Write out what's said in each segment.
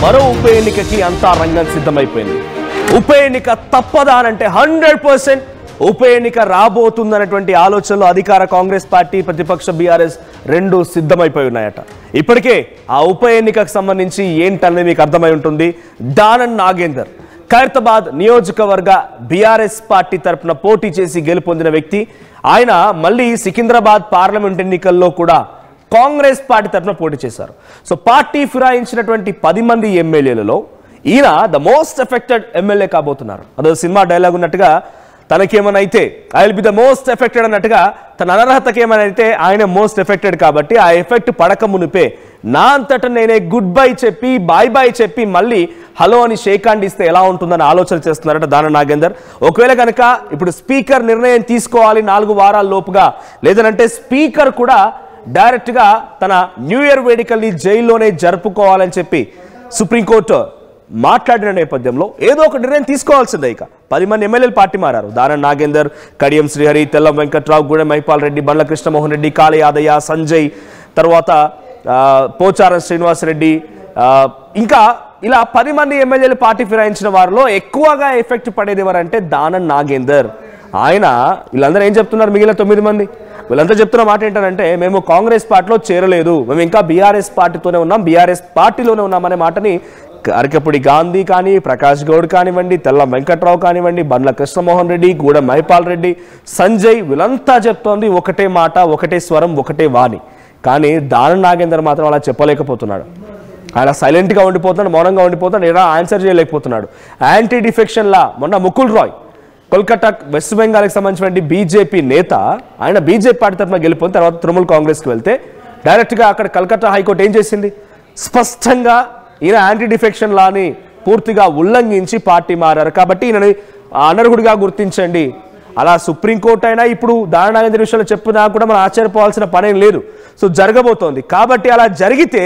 మరో ఉప ఎన్నికకి అంతా రంగం సిద్ధమైపోయింది. ఉప ఎన్నిక తప్పదా అంటే 100% ఉప ఎన్నిక రాబోతుందనేటువంటి ఆలోచనలో అధికార కాంగ్రెస్ పార్టీ, ప్రతిపక్ష బీఆర్ఎస్ రెండు సిద్ధమైపోయి ఉన్నాయట. ఇప్పటికే ఆ ఉప ఎన్నికకు సంబంధించి ఏంటనేది మీకు అర్థమై ఉంటుంది. దానం నాగేందర్ ఖైరతాబాద్ నియోజకవర్గ బీఆర్ఎస్ పార్టీ తరఫున పోటీ చేసి గెలుపొందిన వ్యక్తి. ఆయన మళ్ళీ సికింద్రాబాద్ పార్లమెంట్ ఎన్నికల్లో కూడా కాంగ్రెస్ పార్టీ తరఫున పోటీ చేశారు. సో పార్టీ ఫిరాయించినటువంటి 10 మంది ఎమ్మెల్యేలలో ఈయన ద మోస్ట్ ఎఫెక్టెడ్ ఎమ్మెల్యే కాబోతున్నారు. అదో సినిమా డైలాగ్ ఉన్నట్టుగా తనకేమనైతే I will be the most affected అన్నట్టుగా తన అనర్హతకి ఏమైతే ఆయన మోస్ట్ ఎఫెక్టెడ్ కాబట్టి ఆ ఎఫెక్ట్ పడక మునిపే నా అంతటా నేనే గుడ్ బై చెప్పి బాయ్ బాయ్ చెప్పి మళ్ళీ హలో అని షేక్ హ్యాండ్ ఇస్తే ఎలా ఉంటుందని ఆలోచన చేస్తున్నారట దానం నాగేందర్. ఒకవేళ కనుక ఇప్పుడు స్పీకర్ నిర్ణయం తీసుకోవాలి 4 వారాల లోపుగా, లేదనంటే స్పీకర్ కూడా డైరెక్ట్గా తన న్యూ ఇయర్ వేడుకల్ని జైల్లోనే జరుపుకోవాలని చెప్పి సుప్రీంకోర్టు మాట్లాడిన నేపథ్యంలో ఏదో ఒక నిర్ణయం తీసుకోవాల్సిందే. ఇక 10 మంది ఎమ్మెల్యేలు పార్టీ మారారు. దానం నాగేందర్, కడియం శ్రీహరి, తెల్లం వెంకట్రావు, గూడెం మైపాల్ రెడ్డి, బండ్ల కృష్ణమోహన్ రెడ్డి, కాళీ యాదయ్య, సంజయ్, తర్వాత పోచారం శ్రీనివాసరెడ్డి, ఇంకా ఇలా 10 మంది ఎమ్మెల్యేలు పార్టీ ఫిరాయించిన వారిలో ఎక్కువగా ఎఫెక్ట్ పడేది ఎవరంటే దానం నాగేందర్. ఆయన వీళ్ళందరూ ఏం చెప్తున్నారు? మిగిలిన 9 మంది వీళ్ళంతా చెప్తున్న మాట ఏంటంటే మేము కాంగ్రెస్ పార్టీలో చేరలేదు, మేము ఇంకా బీఆర్ఎస్ పార్టీతోనే ఉన్నాం, బీఆర్ఎస్ పార్టీలోనే ఉన్నామనే మాటని అరకపూడి గాంధీ కానీ, ప్రకాష్ గౌడ్ కానివ్వండి, తెల్లం వెంకట్రావు కానివ్వండి, బండ్ల కృష్ణమోహన్ రెడ్డి, గూడెం మైపాల్ రెడ్డి, సంజయ్ వీళ్ళంతా చెప్తోంది ఒకటే మాట, ఒకటే స్వరం, ఒకటే వాణి. కానీ దానం నాగేందర్ మాత్రం అలా చెప్పలేకపోతున్నాడు. ఆయన సైలెంట్గా ఉండిపోతున్నాడు, మౌనంగా ఉండిపోతున్నాడు, ఎలా ఆన్సర్ చేయలేకపోతున్నాడు. యాంటీ డిఫెక్షన్ లా మొన్న ముకుల్ రాయ్ కోల్కతా వెస్ట్ బెంగాల్కి సంబంధించినటువంటి బీజేపీ నేత, ఆయన బీజేపీ పార్టీ తరఫున గెలిపోయిన తర్వాత తృణమూల్ కాంగ్రెస్కి వెళ్తే డైరెక్ట్గా అక్కడ కలకత్తా హైకోర్టు ఏం చేసింది? స్పష్టంగా ఈయన యాంటీ డిఫెక్షన్ లాని పూర్తిగా ఉల్లంఘించి పార్టీ మారారు కాబట్టి ఈయనని అనర్హుడిగా గుర్తించండి. అలా సుప్రీంకోర్టు అయినా ఇప్పుడు దానం నాగేందర్ విషయంలో చెప్పినా కూడా మనం ఆశ్చర్యపోవాల్సిన పనేం లేదు. సో జరగబోతోంది కాబట్టి అలా జరిగితే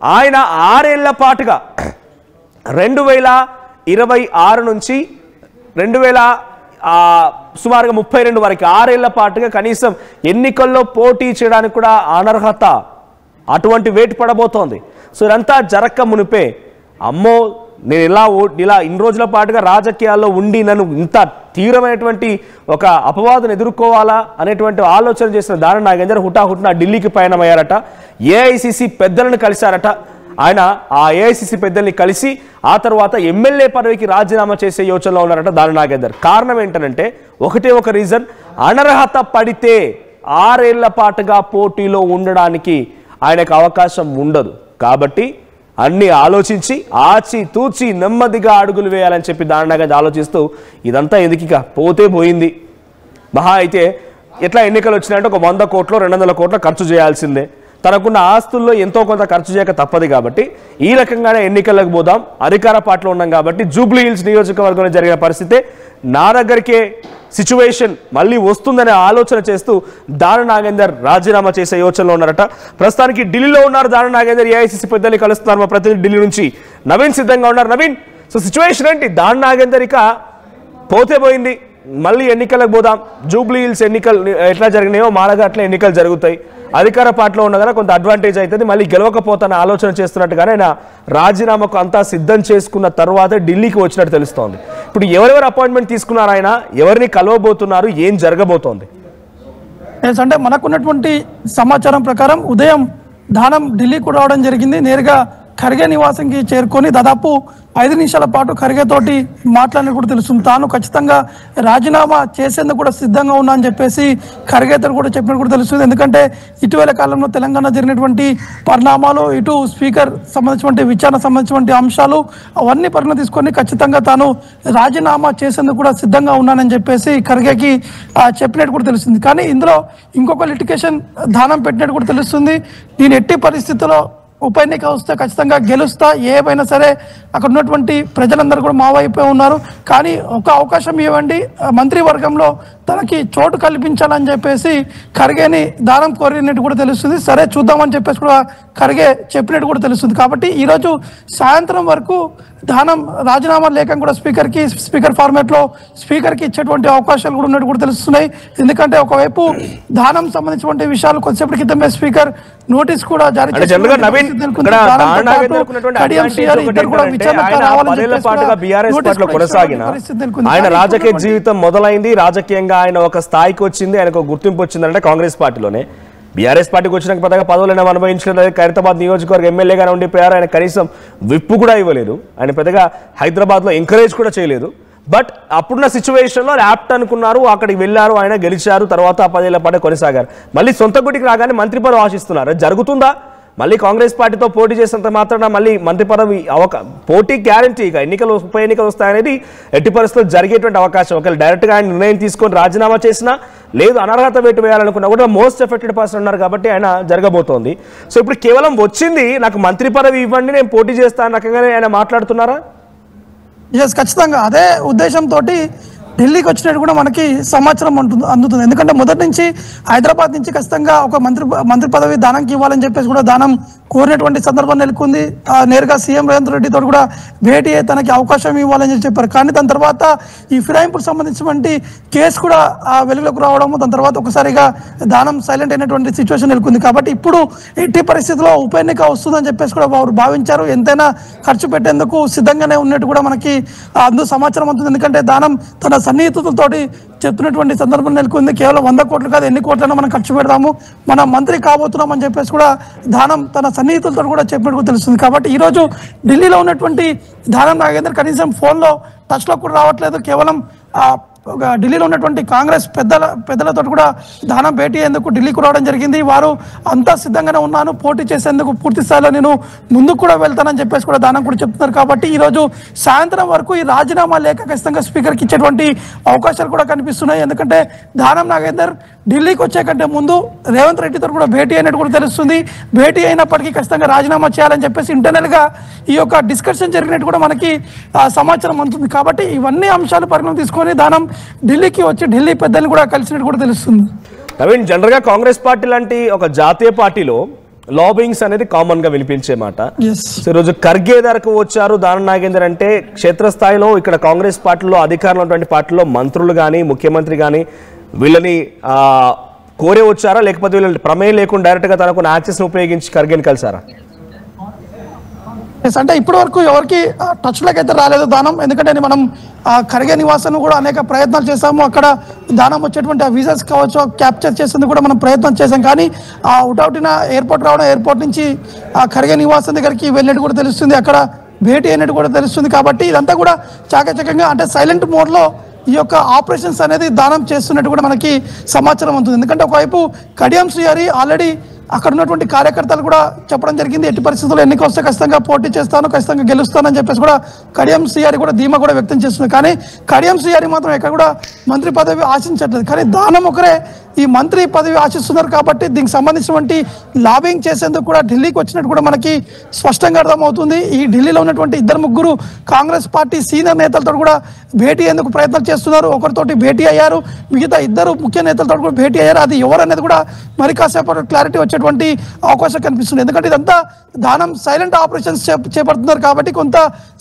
ఆయన 6 ఏళ్ల పాటుగా 2026 నుంచి 2000 సుమారుగా 32 వరకు 6 ఏళ్ల పాటుగా కనీసం ఎన్నికల్లో పోటీ చేయడానికి కూడా అనర్హత అటువంటి వేటు పడబోతోంది. సో ఇదంతా జరక్క మునిపే అమ్మో నేను ఇలా ఇన్ని రోజుల పాటుగా రాజకీయాల్లో ఉండి నన్ను ఇంత తీవ్రమైనటువంటి ఒక అపవాదును ఎదుర్కోవాలా అనేటువంటి ఆలోచన చేసిన దానం నాగేందర్ హుటాహుటిన ఢిల్లీకి పయనమయ్యారట. ఏఐసిసి పెద్దలను కలిశారట. ఆయన ఆ ఏఐసిసి పెద్దల్ని కలిసి ఆ తర్వాత ఎమ్మెల్యే పదవికి రాజీనామా చేసే యోచనలో ఉన్నారట దానం నాగేందర్. కారణం ఏంటంటే ఒకటే ఒక రీజన్, అనర్హత పడితే 6 ఏళ్ల పాటుగా పోటీలో ఉండడానికి ఆయనకు అవకాశం ఉండదు. కాబట్టి అన్ని ఆలోచించి ఆచి తూచి నెమ్మదిగా అడుగులు వేయాలని చెప్పి దానం నాగేందర్ ఆలోచిస్తూ ఇదంతా ఎందుకు పోతే పోయింది, మహా అయితే ఎట్లా ఎన్నికలు వచ్చినాయంటే ఒక 100 కోట్లు 200 కోట్లు ఖర్చు చేయాల్సిందే, తనకున్న ఆస్తుల్లో ఎంతో కొంత ఖర్చు చేయక తప్పదు కాబట్టి ఈ రకంగానే ఎన్నికలకు పోదాం, అధికార పార్టీలో ఉన్నాం కాబట్టి జూబ్లీ హిల్స్ నియోజకవర్గంలో జరిగిన పరిస్థితే నా దగ్గరికే సిచ్యువేషన్ మళ్ళీ వస్తుందనే ఆలోచన చేస్తూ దానం నాగేందర్ రాజీనామా చేసే యోచనలో ఉన్నారట. ప్రస్తుతానికి ఢిల్లీలో ఉన్నారు దానం నాగేందర్. ఏఐసిసి పెద్దల్ని కలుస్తున్నారు. మా ప్రతినిధి ఢిల్లీ నుంచి నవీన్ సిద్ధంగా ఉన్నారు. నవీన్, సో సిచ్యువేషన్ ఏంటి? దానం నాగేందర్ ఇక పోతే పోయింది, మళ్ళీ ఎన్నికలకు పోదాం, జూబ్లీ హిల్స్ ఎన్నికలు ఎట్లా జరిగినాయో మాలగా అట్లా ఎన్నికలు జరుగుతాయి, అధికార పార్టీలో ఉండగానే కొంత అడ్వాంటేజ్ అవుతుంది, మళ్ళీ గెలవకపోతాన ఆలోచన చేస్తున్నట్టుగానే ఆయన రాజీనామాకు అంతా సిద్ధం చేసుకున్న తర్వాత ఢిల్లీకి వచ్చినట్టు తెలుస్తోంది. ఇప్పుడు ఎవరెవరు అపాయింట్మెంట్ తీసుకున్నారు, ఆయన ఎవరిని కలవబోతున్నారు, ఏం జరగబోతోంది? అంటే మనకున్నటువంటి సమాచారం ప్రకారం ఉదయం దానం ఢిల్లీకి రావడం జరిగింది. నేరుగా ఖర్గే నివాసంకి చేరుకొని దాదాపు 5 నిమిషాల పాటు ఖర్గే తోటి మాట్లాడినట్టు కూడా తెలుస్తుంది. తాను ఖచ్చితంగా రాజీనామా చేసేందుకు కూడా సిద్ధంగా ఉన్నా అని చెప్పేసి ఖర్గేతో కూడా చెప్పినట్టు కూడా తెలుస్తుంది. ఎందుకంటే ఇటీవల కాలంలో తెలంగాణ జరిగినటువంటి పరిణామాలు, ఇటు స్పీకర్ సంబంధించినటువంటి విచారణ సంబంధించినటువంటి అంశాలు అవన్నీ పరిగణ తీసుకొని ఖచ్చితంగా తాను రాజీనామా చేసేందుకు కూడా సిద్ధంగా ఉన్నానని చెప్పేసి ఖర్గేకి చెప్పినట్టు కూడా తెలుస్తుంది. కానీ ఇందులో ఇంకొక లిటిగేషన్ దానం పెట్టినట్టు కూడా తెలుస్తుంది. నేను ఎట్టి పరిస్థితుల్లో ఉప ఎన్నిక వస్తే ఖచ్చితంగా గెలుస్తా, ఏమైనా సరే అక్కడ ఉన్నటువంటి ప్రజలందరూ కూడా మా వైపే ఉన్నారు, కానీ ఒక అవకాశం ఇవ్వండి, మంత్రివర్గంలో తనకి చోటు కల్పించాలని చెప్పేసి ఖర్గేని దానం కోరినట్టు కూడా తెలుస్తుంది. సరే చూద్దామని చెప్పేసి కూడా ఖర్గే చెప్పినట్టు కూడా తెలుస్తుంది. కాబట్టి ఈరోజు సాయంత్రం వరకు దానం రాజీనామా లేఖం కూడా స్పీకర్ ఫార్మాట్ లో స్పీకర్ కి ఇచ్చేటువంటి అవకాశాలు కూడా ఉన్నట్టు కూడా తెలుస్తున్నాయి. ఎందుకంటే ఒకవైపు దానం సంబంధించిన విషయాలు కొద్దిసేపటి క్రితమే స్పీకర్ నోటీస్ కూడా జారీ ఆయన రాజకీయ జీవితం మొదలైంది, రాజకీయంగా ఆయన ఒక స్థాయికి వచ్చింది, ఆయనకు గుర్తింపు వచ్చిందంటే కాంగ్రెస్ పార్టీలోనే. బీఆర్ఎస్ పార్టీకి వచ్చినాక పెద్దగా పదవులైనా అనుభవించలేదు. ఖైరతాబాద్ నియోజకవర్గ ఎమ్మెల్యేగానే ఉండిపోయారు. ఆయన కనీసం విప్పు కూడా ఇవ్వలేదు. ఆయన పెద్దగా హైదరాబాద్లో ఎంకరేజ్ కూడా చేయలేదు. బట్ అప్పుడున్న సిచ్యువేషన్లో యాప్ట్ అనుకున్నారు, అక్కడికి వెళ్ళారు, ఆయన గెలిచారు. తర్వాత 10 ఏళ్ల పాటు కొనసాగారు. మళ్ళీ సొంత గుడికి రాగానే మంత్రి పదవి ఆశిస్తున్నారు. జరుగుతుందా? మళ్ళీ కాంగ్రెస్ పార్టీతో పోటీ చేసినంత మాత్రాన మళ్ళీ మంత్రి పదవి పోటీ గ్యారంటీ. ఇక ఉప ఎన్నికలు వస్తాయనేది ఎట్టి పరిస్థితుల్లో జరిగేటువంటి అవకాశం. ఒకవేళ డైరెక్ట్గా ఆయన నిర్ణయం తీసుకొని రాజీనామా చేసినా, లేదు అనర్హత వేటు వేయాలనుకున్నా కూడా మోస్ట్ ఎఫెక్టెడ్ పర్సన్ ఉన్నారు కాబట్టి ఆయన జరగబోతోంది. సో ఇప్పుడు కేవలం వచ్చింది నాకు మంత్రి పదవి ఇవ్వండి, నేను పోటీ చేస్తాను రకంగానే ఆయన మాట్లాడుతున్నారా? ఖచ్చితంగా అదే ఉద్దేశంతో ఢిల్లీకి వచ్చినట్టు కూడా మనకి సమాచారం అందుతుంది. ఎందుకంటే మొదటి నుంచి హైదరాబాద్ నుంచి ఖచ్చితంగా ఒక మంత్రి పదవి దానంకి ఇవ్వాలని చెప్పేసి కూడా దానం కోరినటువంటి సందర్భం నెలకొంది. నేరుగా సీఎం రేవంత్ రెడ్డితో కూడా భేటీ అయ్యి తనకి అవకాశం ఇవ్వాలని చెప్పారు. కానీ దాని తర్వాత ఈ ఫిరాయింపుకు సంబంధించినటువంటి కేసు కూడా వెలుగులోకి రావడము, దాని తర్వాత ఒకసారిగా దానం సైలెంట్ అయినటువంటి సిచ్యువేషన్ నెలకొంది. కాబట్టి ఇప్పుడు ఎట్టి పరిస్థితుల్లో ఉప ఎన్నిక వస్తుందని చెప్పేసి కూడా వారు భావించారు. ఎంతైనా ఖర్చు పెట్టేందుకు సిద్ధంగానే ఉన్నట్టు కూడా మనకి అందులో సమాచారం అవుతుంది. ఎందుకంటే దానం తన సన్నిహితులతోటి చెప్తున్నటువంటి సందర్భం నెలకొంది. కేవలం 100 కోట్లు కాదు, ఎన్ని కోట్లైనా మనం ఖర్చు పెడదాము, మనం మంత్రి కాబోతున్నాం అని చెప్పేసి కూడా దానం తన సన్నిహితులతో కూడా చెప్పినట్టు తెలుస్తుంది. కాబట్టి ఈరోజు ఢిల్లీలో ఉన్నటువంటి దానం నాగేందర్ కనీసం ఫోన్లో టచ్లో కూడా రావట్లేదు. కేవలం ఢిల్లీలో ఉన్నటువంటి కాంగ్రెస్ పెద్దలతో కూడా దానం భేటీ అయ్యేందుకు ఢిల్లీకి రావడం జరిగింది. వారు అంతా సిద్ధంగానే ఉన్నాను, పోటీ చేసేందుకు పూర్తి స్థాయిలో నేను ముందుకు కూడా వెళ్తానని చెప్పేసి కూడా దానం కూడా చెప్తున్నారు. కాబట్టి ఈరోజు సాయంత్రం వరకు ఈ రాజీనామా లేఖ ఖచ్చితంగా స్పీకర్కి ఇచ్చేటువంటి అవకాశాలు కూడా కనిపిస్తున్నాయి. ఎందుకంటే దానం నాగేందర్ ఢిల్లీకి వచ్చే కంటే ముందు రేవంత్ రెడ్డితో కూడా భేటీ అయినట్టు కూడా తెలుస్తుంది. భేటీ అయినప్పటికీ ఖచ్చితంగా రాజీనామా చేయాలని చెప్పేసి ఇంటర్నల్గా ఈ యొక్క డిస్కషన్ జరిగినట్టు కూడా మనకి సమాచారం అందుతుంది. కాబట్టి ఇవన్నీ అంశాలు పరిగణన తీసుకొని దానం ఢిల్లీకి వచ్చి ఢిల్లీ పెద్దల్ని కూడా కలిసినట్టు కూడా తెలుస్తుంది. నవీన్, జనరల్గా కాంగ్రెస్ పార్టీ లాంటి ఒక జాతీయ పార్టీలో లాబింగ్స్ అనేది కామన్ గా వినిపించే మాట. సో ఈరోజు ఖర్గే ధరకు వచ్చారు దానం నాగేందర్ అంటే క్షేత్రస్థాయిలో ఇక్కడ కాంగ్రెస్ పార్టీలో అధికారంలో ఉన్నటువంటి పార్టీలో మంత్రులు కానీ ముఖ్యమంత్రి కానీ వీళ్ళని కోరే వచ్చారా, లేకపోతే వీళ్ళని ప్రమేయం లేకుండా డైరెక్ట్ గా తనకున్న యాక్సెస్ ఉపయోగించి ఖర్గేని కలిసారా? అంటే ఇప్పటి వరకు ఎవరికి టచ్ లోకి అయితే రాలేదు దానం. ఎందుకంటే మనం ఖర్గే నివాసాన్ని కూడా అనేక ప్రయత్నాలు చేశాము. అక్కడ దానం వచ్చేటువంటి ఆ వీసాస్ కావచ్చు క్యాప్చర్ చేసేందుకు కూడా మనం ప్రయత్నం చేశాం. కానీ అవుట్అవుటిన ఎయిర్పోర్ట్ రావడం, ఎయిర్పోర్ట్ నుంచి ఖర్గే నివాసం దగ్గరికి వెళ్ళినట్టు కూడా తెలుస్తుంది, అక్కడ భేటీ అయినట్టు కూడా తెలుస్తుంది. కాబట్టి ఇదంతా కూడా చాకచక్యంగా అంటే సైలెంట్ మోడ్లో ఈ యొక్క ఆపరేషన్స్ అనేది దానం చేస్తున్నట్టు కూడా మనకి సమాచారం ఉంటుంది. ఎందుకంటే ఒకవైపు కడియం శ్రీహరి ఆల్రెడీ అక్కడ ఉన్నటువంటి కార్యకర్తలు కూడా చెప్పడం జరిగింది, ఎట్టి పరిస్థితుల్లో ఎన్నిక వస్తే ఖచ్చితంగా పోటీ చేస్తాను, ఖచ్చితంగా గెలుస్తానని చెప్పేసి కూడా కడియం శ్రీహరి కూడా ధీమా కూడా వ్యక్తం చేస్తున్నారు. కానీ కడియం శ్రీహరి మాత్రం ఎక్కడ కూడా మంత్రి పదవి ఆశించట్లేదు. కానీ దానం ఒకరే ఈ మంత్రి పదవి ఆశిస్తున్నారు. కాబట్టి దీనికి సంబంధించినటువంటి లాబింగ్ చేసేందుకు కూడా ఢిల్లీకి వచ్చినట్టు కూడా మనకి స్పష్టంగా అర్థమవుతుంది. ఈ ఢిల్లీలో ఉన్నటువంటి 2-3 కాంగ్రెస్ పార్టీ సీనియర్ నేతలతో కూడా భేటీ అయ్యేందుకు ప్రయత్నాలు చేస్తున్నారు. ఒకరితోటి భేటీ అయ్యారు, మిగతా 2 ముఖ్య నేతలతో కూడా భేటీ అయ్యారు. అది ఎవరు అనేది కూడా మరి కాసేపు క్లారిటీ వచ్చేటువంటి అవకాశం కనిపిస్తుంది. ఎందుకంటే ఇదంతా దానం సైలెంట్ ఆపరేషన్స్ చేపడుతున్నారు కాబట్టి కొంత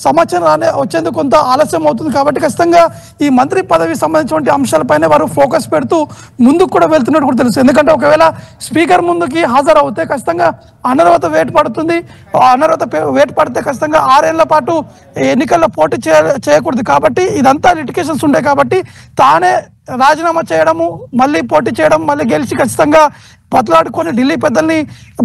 సమాచారం వచ్చేందుకు కొంత ఆలస్యం అవుతుంది. కాబట్టి ఖచ్చితంగా ఈ మంత్రి పదవి సంబంధించినటువంటి అంశాలపైన వారు ఫోకస్ పెడుతూ ముందుకు కూడా వెళ్తున్నట్టు కూడా తెలుసు. ఎందుకంటే ఒకవేళ స్పీకర్ ముందుకి హాజరవుతే ఖచ్చితంగా అనర్హత వేటు పడుతుంది. అనర్హత వేటు పడితే ఖచ్చితంగా 6 ఏళ్ల పాటు ఎన్నికల్లో పోటీ చేయకూడదు. కాబట్టి ఇదంతా లిటికేషన్స్ ఉంటాయి. కాబట్టి తానే రాజీనామా చేయడము, మళ్ళీ పోటీ చేయడం, మళ్ళీ గెలిచి ఖచ్చితంగా బతలాడుకొని ఢిల్లీ పెద్దల్ని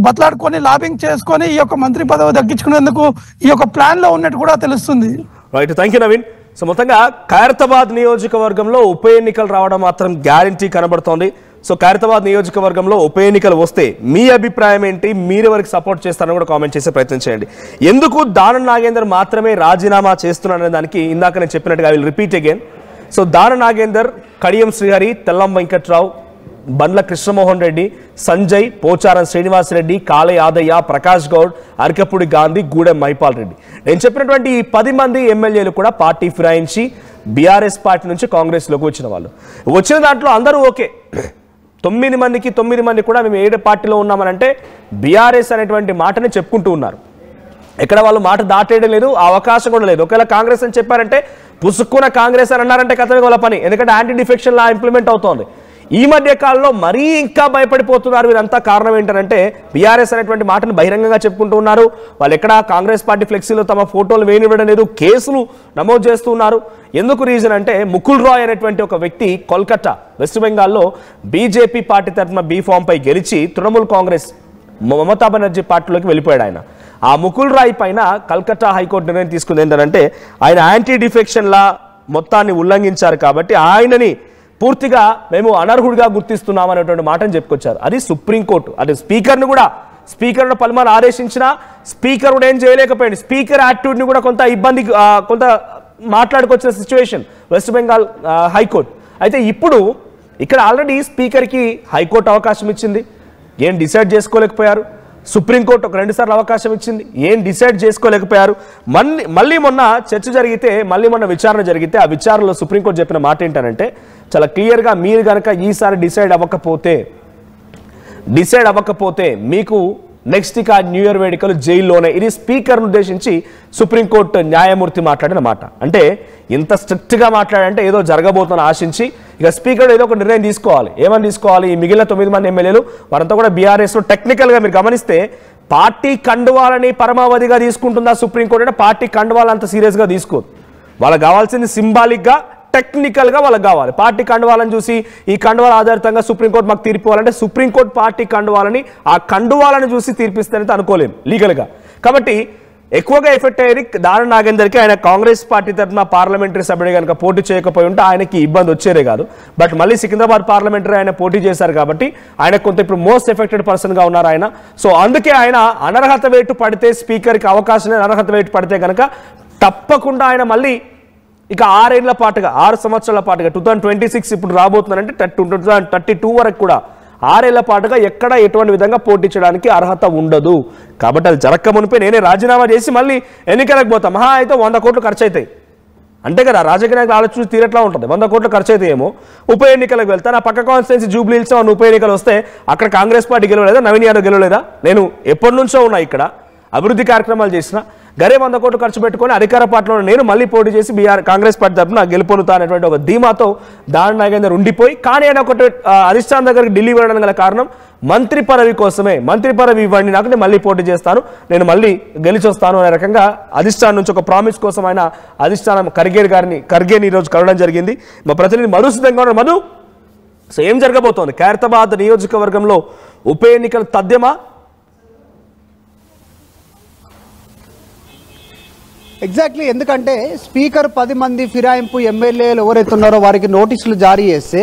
బతలాడుకొని లాబింగ్ చేసుకొని ఈ యొక్క మంత్రి పదవి దక్కించుకునేందుకు ఈ యొక్క ప్లాన్ లో ఉన్నట్టు కూడా తెలుస్తుంది. Right, thank you Naveen. So మొత్తంగా ఖైరతాబాద్ నియోజకవర్గంలో ఉప ఎన్నికలు రావడం మాత్రం గ్యారంటీ కనబడుతోంది. సో ఖైరతాబాద్ నియోజకవర్గంలో ఉప ఎన్నికలు వస్తే మీ అభిప్రాయం ఏంటి, మీరెవరికి సపోర్ట్ చేస్తారని కూడా కామెంట్ చేసే ప్రయత్నం చేయండి. ఎందుకు దానం నాగేందర్ మాత్రమే రాజీనామా చేస్తున్నారనే దానికి ఇందాక నేను చెప్పినట్టుగా I will repeat again. So Danam Nagender, Kadiyam Srihari, Tellam Venkatrao, బండ్ల కృష్ణమోహన్ రెడ్డి, సంజయ్, పోచారం శ్రీనివాసరెడ్డి, కాళే యాదయ్య, ప్రకాష్ గౌడ్, అరకపూడి గాంధీ, గూడెం మైపాల్ రెడ్డి, నేను చెప్పినటువంటి ఈ 10 మంది ఎమ్మెల్యేలు కూడా పార్టీ ఫిరాయించి బీఆర్ఎస్ పార్టీ నుంచి కాంగ్రెస్లోకి వచ్చిన వాళ్ళు. వచ్చిన దాంట్లో అందరూ ఓకే, 9 మందికి 9 మంది కూడా మేము ఏ పార్టీలో ఉన్నామనంటే బీఆర్ఎస్ అనేటువంటి మాటని చెప్పుకుంటూ ఉన్నారు. ఎక్కడ వాళ్ళు మాట దాటేయడం లేదు, ఆ అవకాశం కూడా లేదు. ఒకవేళ కాంగ్రెస్ అని చెప్పారంటే పుసుక్కున కాంగ్రెస్ అని అన్నారంటే కథమే వాళ్ళ పని, ఎందుకంటే యాంటీ డిఫెక్షన్ లా ఇంప్లిమెంట్ అవుతోంది. ఈ మధ్య కాలంలో మరీ ఇంకా భయపడిపోతున్నారు. వీరంతా కారణం ఏంటంటే బీఆర్ఎస్ అనేటువంటి మాటను బహిరంగంగా చెప్పుకుంటూ ఉన్నారు. వాళ్ళు ఎక్కడ కాంగ్రెస్ పార్టీ ఫ్లెక్సీలో తమ ఫోటోలు వేయనివ్వడం లేదు, కేసులు నమోదు చేస్తున్నారు. ఎందుకు రీజన్ అంటే ముకుల్ రాయ్ అనేటువంటి ఒక వ్యక్తి కోల్కతా వెస్ట్ బెంగాల్లో బీజేపీ పార్టీ తరఫున బీ ఫామ్ పై గెలిచి తృణమూల్ కాంగ్రెస్ మమతా బెనర్జీ పార్టీలోకి వెళ్ళిపోయాడు ఆయన. ఆ ముకుల్ రాయ్ పైన కల్కట్టా హైకోర్టు నిర్ణయం తీసుకుంది ఏంటంటే ఆయన యాంటీ డిఫెక్షన్ లా మొత్తాన్ని ఉల్లంఘించారు కాబట్టి ఆయనని పూర్తిగా మేము అనర్హుడిగా గుర్తిస్తున్నాం అనేటువంటి మాటను చెప్పుకొచ్చారు. అది సుప్రీంకోర్టు. అది స్పీకర్ను కూడా స్పీకర్ను పలుమార్లు ఆదేశించినా స్పీకర్ కూడా ఏం చేయలేకపోయింది. స్పీకర్ యాటిట్యూడ్ని కూడా కొంత ఇబ్బంది కొంత మాట్లాడుకొచ్చిన సిచ్యువేషన్ వెస్ట్ బెంగాల్ హైకోర్టు. అయితే ఇప్పుడు ఇక్కడ ఆల్రెడీ స్పీకర్కి హైకోర్టు అవకాశం ఇచ్చింది, ఏం డిసైడ్ చేసుకోలేకపోయారు. సుప్రీంకోర్టు ఒక 2 సార్లు అవకాశం ఇచ్చింది, ఏం డిసైడ్ చేసుకోలేకపోయారు. మళ్ళీ మొన్న చర్చ జరిగితే, మళ్ళీ మొన్న విచారణ జరిగితే ఆ విచారణలో సుప్రీంకోర్టు చెప్పిన మాట ఏంటంటే చాలా క్లియర్గా మీరు కనుక ఈసారి డిసైడ్ అవ్వకపోతే మీకు నెక్స్ట్ ఇక న్యూ ఇయర్ వేడుకలు జైల్లోనే. ఇది స్పీకర్ను ఉద్దేశించి సుప్రీంకోర్టు న్యాయమూర్తి మాట్లాడిన మాట. అంటే ఇంత స్ట్రిక్ట్గా మాట్లాడంటే ఏదో జరగబోతుందని ఆశించి ఇక స్పీకర్ ఏదో ఒక నిర్ణయం తీసుకోవాలి. ఏమని తీసుకోవాలి? ఈ మిగిలిన 9 మంది ఎమ్మెల్యేలు వారంతా కూడా బీఆర్ఎస్లో టెక్నికల్గా మీరు గమనిస్తే పార్టీ కండువాలని పరమావధిగా తీసుకుంటుందా సుప్రీంకోర్టు అంటే పార్టీ కండువాలు అంత సీరియస్గా తీసుకోదు. వాళ్ళకి కావాల్సింది సింబాలిక్గా టెక్నికల్గా వాళ్ళకి కావాలి. పార్టీ కండువాలని చూసి ఈ కండువాల ఆధారితంగా సుప్రీంకోర్టు మాకు తీర్పు ఇవ్వాలంటే సుప్రీంకోర్టు పార్టీ కండువాలని ఆ కండువాలను చూసి తీర్పిస్తానంటే అనుకోలేము లీగల్గా. కాబట్టి ఎక్కువగా ఎఫెక్ట్ అయ్యేది దానం నాగేందర్కి. ఆయన కాంగ్రెస్ పార్టీ తరఫున పార్లమెంటరీ సభ్యుడు కనుక పోటీ చేయకపోయి ఉంటే ఆయనకి ఇబ్బంది వచ్చేదే కాదు. బట్ మళ్ళీ సికింద్రాబాద్ పార్లమెంటరీ ఆయన పోటీ చేశారు కాబట్టి ఆయన కొంత ఇప్పుడు మోస్ట్ ఎఫెక్టెడ్ పర్సన్గా ఉన్నారు ఆయన. సో అందుకే ఆయన అనర్హత వేటు పడితే స్పీకర్కి అవకాశం అనర్హత వేటు పడితే కనుక తప్పకుండా ఆయన మళ్ళీ ఇక 6 ఏళ్ల పాటుగా 6 సంవత్సరాల పాటుగా 2026 ఇప్పుడు రాబోతున్నారంటే 2032 వరకు కూడా 6 ఏళ్ల పాటుగా ఎక్కడ ఎటువంటి విధంగా పోటీ చేయడానికి అర్హత ఉండదు. కాబట్టి అది జరగక మునిపే నేనే రాజీనామా చేసి మళ్ళీ ఎన్నికలకు పోతా, మహా అయితే 100 కోట్లు ఖర్చు అవుతాయి అంతే కదా. రాజకీయ నాయకులు ఆలోచన తీరట్లా ఉంటుంది. 100 కోట్లు ఖర్చు అయితే ఏమో ఉప ఎన్నికలకు వెళ్తా. నా పక్క కాన్స్టిట్యున్సీ జూబ్లీ హిల్స్ ఉప ఎన్నికలు వస్తే అక్కడ కాంగ్రెస్ పార్టీ గెలవలేదా, నవీన్ యాదవ్ గెలవలేదా? నేను ఎప్పటి నుంచో ఉన్నా ఇక్కడ అభివృద్ధి కార్యక్రమాలు చేసిన గరే 100 కోట్లు ఖర్చు పెట్టుకొని అధికార పార్టీలో నేను మళ్ళీ పోటీ చేసి కాంగ్రెస్ పార్టీ తరఫున గెలుపొందుతా అనేటువంటి ఒక ధీమాతో దానం నాగేందర్ ఉండిపోయి, కానీ ఆయన ఒకటి అధిష్టానం దగ్గరికి ఢిల్లీ వెళ్ళడం గల కారణం మంత్రి పదవి కోసమే. మంత్రి పదవి ఇవ్వండి నాకు, నేను మళ్ళీ పోటీ చేస్తాను, నేను మళ్ళీ గెలిచి వస్తాను అనే రకంగా అధిష్టానం నుంచి ఒక ప్రామిస్ కోసం ఆయన అధిష్టానం ఖర్గేని ఈరోజు కలవడం జరిగింది. మా ప్రతినిధి మధు సిద్ధంగా ఉన్నారు. మధు, సో ఏం జరగబోతోంది? ఖైరతాబాద్ నియోజకవర్గంలో ఉప ఎన్నికలు తథ్యమా? ఎగ్జాక్ట్లీ, ఎందుకంటే స్పీకర్ 10 మంది ఫిరాయింపు ఎమ్మెల్యేలు ఎవరైతే ఉన్నారో వారికి నోటీసులు జారీ చేస్తే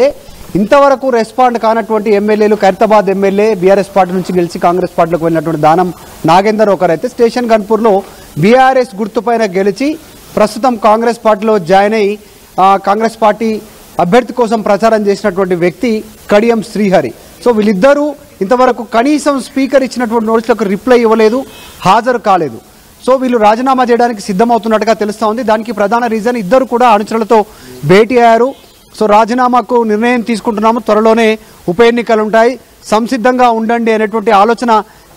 ఇంతవరకు రెస్పాండ్ కానటువంటి ఎమ్మెల్యేలు ఖైరతాబాద్ ఎమ్మెల్యే బీఆర్ఎస్ పార్టీ నుంచి గెలిచి కాంగ్రెస్ పార్టీలోకి వెళ్ళినటువంటి దానం నాగేందర్ ఒకరైతే స్టేషన్ గన్పూర్లో బీఆర్ఎస్ గుర్తుపైన గెలిచి ప్రస్తుతం కాంగ్రెస్ పార్టీలో జాయిన్ అయ్యి కాంగ్రెస్ పార్టీ అభ్యర్థి కోసం ప్రచారం చేసినటువంటి వ్యక్తి కడియం శ్రీహరి. సో వీళ్ళిద్దరూ ఇంతవరకు కనీసం స్పీకర్ ఇచ్చినటువంటి నోటీసులకు రిప్లై ఇవ్వలేదు, హాజరు కాలేదు. సో వీళ్ళు రాజీనామా చేయడానికి సిద్ధమవుతున్నట్టుగా తెలుస్తూ ఉంది. దానికి ప్రధాన రీజన్ ఇద్దరు కూడా అనుచరులతో భేటీ అయ్యారు. సో రాజీనామాకు నిర్ణయం తీసుకుంటున్నాము, త్వరలోనే ఉప ఎన్నికలు ఉంటాయి, సంసిద్ధంగా ఉండండి అనేటువంటి ఆలోచన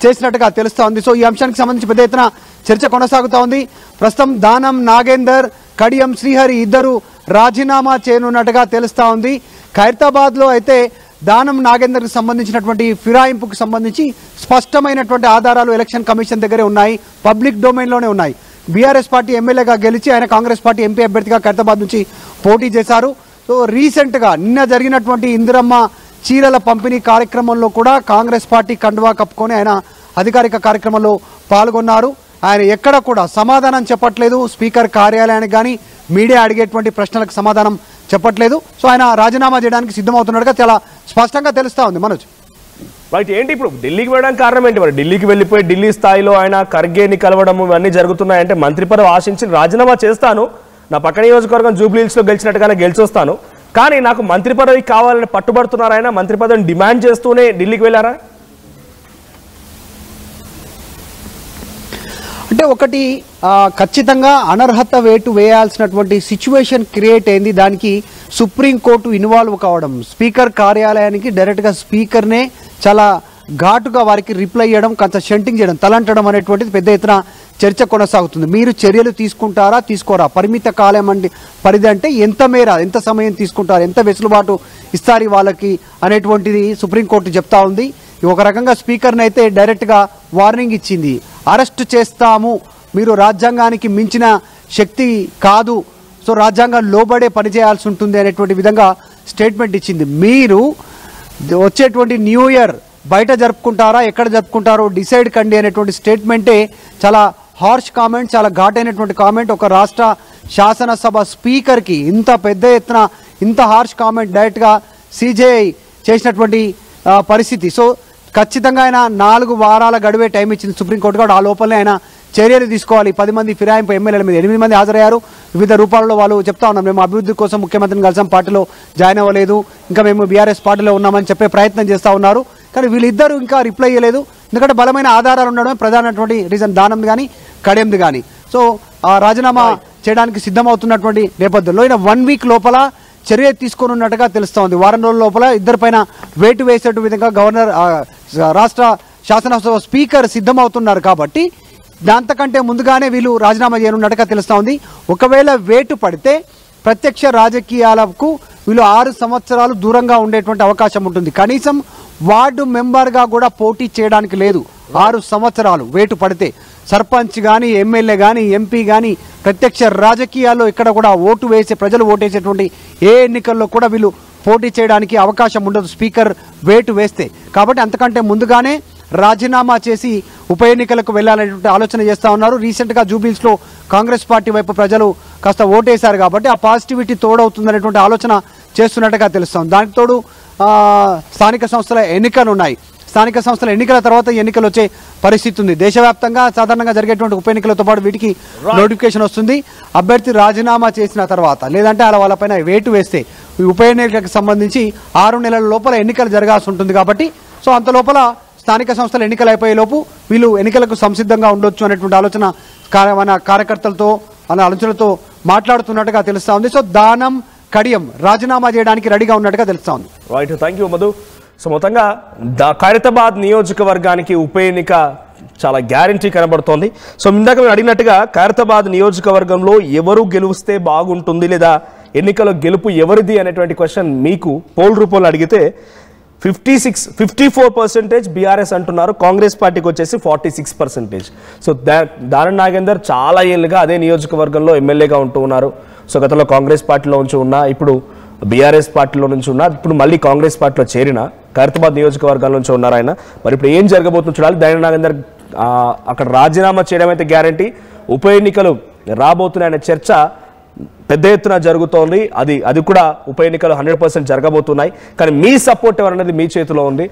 చేసినట్టుగా తెలుస్తూ ఉంది. సో ఈ అంశానికి సంబంధించి పెద్ద ఎత్తున చర్చ కొనసాగుతూ ఉంది. ప్రస్తుతం దానం నాగేందర్, కడియం శ్రీహరి ఇద్దరు రాజీనామా చేయనున్నట్టుగా తెలుస్తూ ఉంది. ఖైరతాబాద్లో అయితే దానం నాగేందర్కి సంబంధించినటువంటి ఫిరాయింపుకు సంబంధించి స్పష్టమైనటువంటి ఆధారాలు ఎలక్షన్ కమిషన్ దగ్గరే ఉన్నాయి, పబ్లిక్ డొమైన్లోనే ఉన్నాయి. బీఆర్ఎస్ పార్టీ ఎమ్మెల్యేగా గెలిచి ఆయన కాంగ్రెస్ పార్టీ ఎంపీ అభ్యర్థిగా ఖైరతాబాద్ నుంచి పోటీ చేశారు. సో రీసెంట్గా నిన్న జరిగినటువంటి ఇందిరమ్మ చీరల పంపిణీ కార్యక్రమంలో కూడా కాంగ్రెస్ పార్టీ కండువా కప్పుకొని ఆయన అధికారిక కార్యక్రమంలో పాల్గొన్నారు. ఆయన ఎక్కడ కూడా సమాధానం చెప్పట్లేదు, స్పీకర్ కార్యాలయానికి కానీ మీడియా అడిగేటువంటి ప్రశ్నలకు సమాధానం చెప్పట్లేదు. సో ఆయన రాజీనామా చేయడానికి సిద్ధమవుతున్నట్టుగా చాలా స్పష్టంగా తెలుస్తూ ఉంది. మనోజ్, రైట్, ఏంటి ఇప్పుడు ఢిల్లీకి వెళ్ళడానికి కారణం ఏంటి? మరి ఢిల్లీకి వెళ్ళిపోయి ఢిల్లీ స్థాయిలో ఆయన ఖర్గేని కలవడం ఇవన్నీ జరుగుతున్నాయంటే మంత్రి పదవి ఆశించి రాజీనామా చేస్తాను, నా పక్క నియోజకవర్గం జూబ్లీ హిల్స్లో గెలిచినట్టుగానే గెలిచొస్తాను, కానీ నాకు మంత్రి పదవి కావాలని పట్టుబడుతున్నారు. ఆయన మంత్రి పదవిని డిమాండ్ చేస్తూనే ఢిల్లీకి వెళ్ళారా? అంటే ఒకటి ఖచ్చితంగా అనర్హత వేటు వేయాల్సినటువంటి సిచ్యువేషన్ క్రియేట్ అయింది. దానికి సుప్రీంకోర్టు ఇన్వాల్వ్ కావడం, స్పీకర్ కార్యాలయానికి డైరెక్ట్గా స్పీకర్నే చాలా ఘాటుగా వారికి రిప్లై చేయడం, కొంత షెంటింగ్ చేయడం, తలంటడం అనేటువంటిది పెద్ద ఎత్తున చర్చ కొనసాగుతుంది. మీరు చర్యలు తీసుకుంటారా తీసుకోరా, పరిమిత కాలం పరిధి అంటే ఎంత మేర, ఎంత సమయం తీసుకుంటారు, ఎంత వెసులుబాటు ఇస్తారు వాళ్ళకి అనేటువంటిది సుప్రీంకోర్టు చెప్తా ఉంది. ఒక రకంగా స్పీకర్ని అయితే డైరెక్ట్గా వార్నింగ్ ఇచ్చింది, అరెస్ట్ చేస్తాము, మీరు రాజ్యాంగానికి మించిన శక్తి కాదు, సో రాజ్యాంగం లోబడే పనిచేయాల్సి ఉంటుంది అనేటువంటి విధంగా స్టేట్మెంట్ ఇచ్చింది. మీరు వచ్చేటువంటి న్యూ ఇయర్ బయట జరుపుకుంటారా, ఎక్కడ జరుపుకుంటారో డిసైడ్ కండి అనేటువంటి స్టేట్మెంటే చాలా హార్ష్ కామెంట్, చాలా ఘాటైనటువంటి కామెంట్. ఒక రాష్ట్ర శాసనసభ స్పీకర్కి ఇంత పెద్ద ఎత్తున ఇంత హార్ష్ కామెంట్ డైరెక్ట్గా సిజేఐ చేసినటువంటి పరిస్థితి. సో ఖచ్చితంగా ఆయన 4 వారాల గడువే టైం ఇచ్చింది సుప్రీంకోర్టు. కూడా ఆ లోపలనే ఆయన చర్యలు తీసుకోవాలి. 10 మంది ఫిరాయింపు ఎమ్మెల్యేల మీద 8 మంది హాజరయ్యారు. వివిధ రూపాల్లో వాళ్ళు చెప్తా ఉన్నాం, మేము అభివృద్ధి కోసం ముఖ్యమంత్రిని కలిసాం, పార్టీలో జాయిన్ అవ్వలేదు, ఇంకా మేము బీఆర్ఎస్ పార్టీలో ఉన్నామని చెప్పే ప్రయత్నం చేస్తూ ఉన్నారు. కానీ వీళ్ళిద్దరూ ఇంకా రిప్లై ఇవ్వలేదు. ఎందుకంటే బలమైన ఆధారాలు ఉండడమే ప్రధానటువంటి రీజన్, దానంది కానీ కడియంది కానీ. సో ఆ రాజీనామా చేయడానికి సిద్ధమవుతున్నటువంటి నేపథ్యంలో ఈయన 1 వీక్ లోపల చర్య తీసుకొని ఉన్నట్టుగా తెలుస్తూ ఉంది. వారం రోజుల లోపల ఇద్దరిపైన వేటు వేసేటు విధంగా గవర్నర్, రాష్ట్ర శాసనసభ స్పీకర్ సిద్ధమవుతున్నారు. కాబట్టి దాంతకంటే ముందుగానే వీళ్ళు రాజీనామా చేయనున్నట్టుగా తెలుస్తూ ఉంది. ఒకవేళ వేటు పడితే ప్రత్యక్ష రాజకీయాలకు వీళ్ళు 6 సంవత్సరాలు దూరంగా ఉండేటువంటి అవకాశం ఉంటుంది. కనీసం వార్డు మెంబర్గా కూడా పోటీ చేయడానికి లేదు 6 సంవత్సరాలు వేటు పడితే. సర్పంచ్ కానీ, ఎమ్మెల్యే కానీ, ఎంపీ కానీ ప్రత్యక్ష రాజకీయాల్లో ఇక్కడ కూడా ఓటు వేసే, ప్రజలు ఓటేసేటువంటి ఏ ఎన్నికల్లో కూడా వీళ్ళు పోటీ చేయడానికి అవకాశం ఉండదు స్పీకర్ వేటు వేస్తే. కాబట్టి అంతకంటే ముందుగానే రాజీనామా చేసి ఉప ఎన్నికలకు వెళ్ళాలనేటువంటి ఆలోచన చేస్తూ ఉన్నారు. రీసెంట్గా జూబ్లీస్లో కాంగ్రెస్ పార్టీ వైపు ప్రజలు కాస్త ఓటేశారు కాబట్టి ఆ పాజిటివిటీ తోడవుతుందనేటువంటి ఆలోచన చేస్తున్నట్టుగా తెలుస్తుంది. దానికి తోడు స్థానిక సంస్థల ఎన్నికలు ఉన్నాయి. స్థానిక సంస్థల ఎన్నికల తర్వాత ఎన్నికలు వచ్చే పరిస్థితి ఉంది. దేశవ్యాప్తంగా సాధారణంగా జరిగేటువంటి ఉప ఎన్నికలతో పాటు వీటికి నోటిఫికేషన్ వస్తుంది. అభ్యర్థి రాజీనామా చేసిన తర్వాత లేదంటే అలా వాళ్ళపైన వేటు వేస్తే ఈ ఉప ఎన్నికలకు సంబంధించి 6 నెలల లోపల ఎన్నికలు జరగాల్సి ఉంటుంది. కాబట్టి సో అంత లోపల స్థానిక సంస్థల ఎన్నికలు అయిపోయే లోపు వీళ్ళు ఎన్నికలకు సంసిద్ధంగా ఉండొచ్చు అనేటువంటి ఆలోచన మన కార్యకర్తలతో మన ఆలోచనలతో మాట్లాడుతున్నట్టుగా తెలుస్తా ఉంది. సో దానం కడియం రాజీనామా చేయడానికి రెడీగా ఉన్నట్టుగా తెలుస్తా ఉంది. Right, thank you Madhu. So మొత్తంగా ఖైరతాబాద్ నియోజకవర్గానికి ఉప ఎన్నిక చాలా గ్యారంటీ కనబడుతోంది. సో ఇందాక మీరు అడిగినట్టుగా ఖైరతాబాద్ నియోజకవర్గంలో ఎవరు గెలిస్తే బాగుంటుంది లేదా ఎన్నికలో గెలుపు ఎవరిది అనేటువంటి క్వశ్చన్ మీకు పోల్ రూపంలో అడిగితే 54% బీఆర్ఎస్ అంటున్నారు. కాంగ్రెస్ పార్టీకి వచ్చేసి 46%. సో దానం నాగేందర్ చాలా ఏళ్ళుగా అదే నియోజకవర్గంలో ఎమ్మెల్యేగా ఉంటూ ఉన్నారు. సో గతంలో కాంగ్రెస్ పార్టీలో నుంచి ఉన్నా, ఇప్పుడు బీఆర్ఎస్ పార్టీలో నుంచి ఉన్నా, ఇప్పుడు మళ్ళీ కాంగ్రెస్ పార్టీలో చేరిన ఖైరతాబాద్ నియోజకవర్గాల నుంచి ఉన్నారు ఆయన. మరి ఇప్పుడు ఏం జరగబోతుందో చూడాలి. దానం నాగేందర్ అక్కడ రాజీనామా చేయడం అయితే గ్యారంటీ. ఉప ఎన్నికలు రాబోతున్నాయనే చర్చ పెద్ద ఎత్తున జరుగుతోంది. అది కూడా ఉప ఎన్నికలు 100% జరగబోతున్నాయి. కానీ మీ సపోర్ట్ ఎవరనేది మీ చేతిలో ఉంది.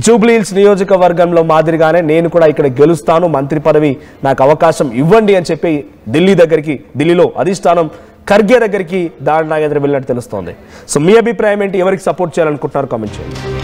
జూబ్లీహిల్స్ నియోజకవర్గంలో మాదిరిగానే నేను కూడా ఇక్కడ గెలుస్తాను, మంత్రి పదవి నాకు అవకాశం ఇవ్వండి అని చెప్పి ఢిల్లీలో అధిష్టానం ఖర్గే దగ్గరికి దానం నాగేంద్ర వెళ్ళినట్టు తెలుస్తోంది. సో మీ అభిప్రాయం ఏంటి? ఎవరికి సపోర్ట్ చేయాలనుకుంటున్నారు? కామెంట్ చేయండి.